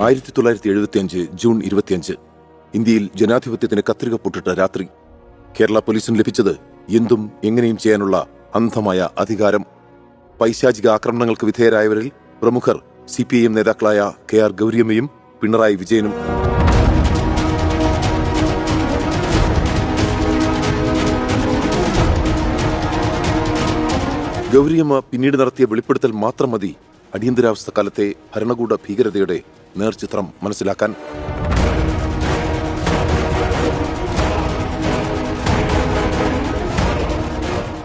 1975 June 25 ഇന്ത്യയിൽ ജനാധിപത്യത്തിന് കത്രിക പൊട്ടിട്ട രാത്രി. കേരള പോലീസിന് ലഭിച്ചത് എന്തും എങ്ങനെയും ചെയ്യാനുള്ള അന്ധമായ അധികാരം. പൈശാചിക ആക്രമണങ്ങൾക്ക് വിധേയരായവരിൽ പ്രമുഖർ CPIM നേതാക്കളായ KR ഗൗരിയമ്മയും പിണറായി വിജയനും. ഗൗരിയമ്മ പിന്നീട് നടത്തിയ വെളിപ്പെടുത്തൽ മാത്രം മതി അടിയന്തരാവസ്ഥ കാലത്തെ ഭരണകൂട ഭീകരതയുടെ നേർചിത്രം മനസ്സിലാക്കാൻ.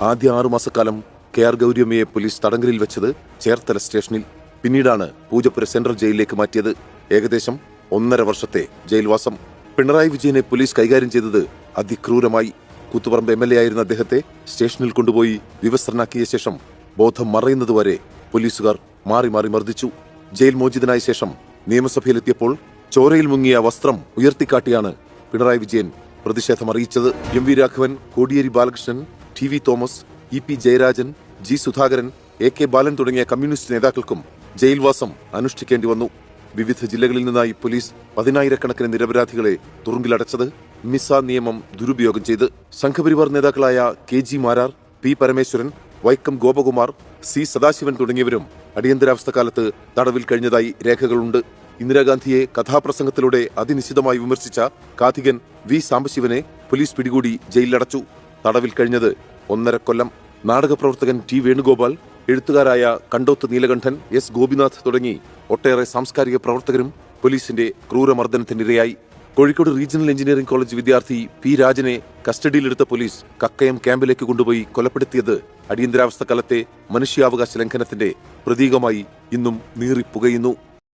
ആദ്യ 6 മാസക്കാലം KR ഗൗരിയമ്മയെ പോലീസ് തടങ്കലിൽ വെച്ചത് ചേർത്തല സ്റ്റേഷനിൽ. പിന്നീടാണ് പൂജപ്പുര സെൻട്രൽ ജയിലിലേക്ക് മാറ്റിയത്. ഏകദേശം 1.5 വർഷത്തെ ജയിൽവാസം. പിണറായി വിജയനെ പോലീസ് കൈകാര്യം ചെയ്തത് അതിക്രൂരമായി. കൂത്തുപറമ്പ് MLA ആയിരുന്ന അദ്ദേഹത്തെ സ്റ്റേഷനിൽ കൊണ്ടുപോയി വിവസ്ത്രനാക്കിയ ശേഷം ബോധം മറയുന്നതുവരെ പോലീസുകാർ മാറി മാറി മർദ്ദിച്ചു. ജയിൽ മോചിതനായ ശേഷം നിയമസഭയിലെത്തിയപ്പോൾ ചോരയിൽ മുങ്ങിയ വസ്ത്രം ഉയർത്തിക്കാട്ടിയാണ് പിണറായി വിജയൻ പ്രതിഷേധമറിയിച്ചത്. MV Raghavan, Kodiyeri Balakrishnan, TV Thomas, EP Jayarajan, G Sudhakaran, AK Balan തുടങ്ങിയ കമ്മ്യൂണിസ്റ്റ് നേതാക്കൾക്കും ജയിൽവാസം അനുഷ്ഠിക്കേണ്ടി വന്നു. വിവിധ ജില്ലകളിൽ നിന്നായി പോലീസ് 10,000-കണക്കിന് നിരപരാധികളെ തുറുങ്കിലടച്ചത് മിസ നിയമം ദുരുപയോഗം ചെയ്ത്. സംഘപരിവാർ നേതാക്കളായ KG Marar, P Parameswaran, Vaikom Gopakumar, C Sadasivan തുടങ്ങിയവരും അടിയന്തരാവസ്ഥ കാലത്ത് തടവിൽ കഴിഞ്ഞതായി രേഖകളുണ്ട്. ഇന്ദിരാഗാന്ധിയെ കഥാപ്രസംഗത്തിലൂടെ അതിനിശിതമായി വിമർശിച്ച കാഥികൻ V സാംബശിവനെ പോലീസ് പിടികൂടി ജയിലിലടച്ചു. തടവിൽ കഴിഞ്ഞത് 1.5 കൊല്ലം. നാടകപ്രവർത്തകൻ T വേണുഗോപാൽ, എഴുത്തുകാരായ കണ്ടോത്ത് നീലകണ്ഠൻ, S ഗോപിനാഥ് തുടങ്ങി ഒട്ടേറെ സാംസ്കാരിക പ്രവർത്തകരും പോലീസിന്റെ ക്രൂരമർദ്ദനത്തിനിരയായി. കോഴിക്കോട് റീജിയണൽ എഞ്ചിനീയറിംഗ് കോളേജ് വിദ്യാർത്ഥി P രാജനെ കസ്റ്റഡിയിലെടുത്ത പോലീസ് കക്കയം ക്യാമ്പിലേക്ക് കൊണ്ടുപോയി കൊലപ്പെടുത്തിയത് അടിയന്തരാവസ്ഥ കാലത്തെ മനുഷ്യാവകാശ ലംഘനത്തിന്റെ പ്രതീകമായി ഇന്നും നീറിപ്പുകയുന്നു.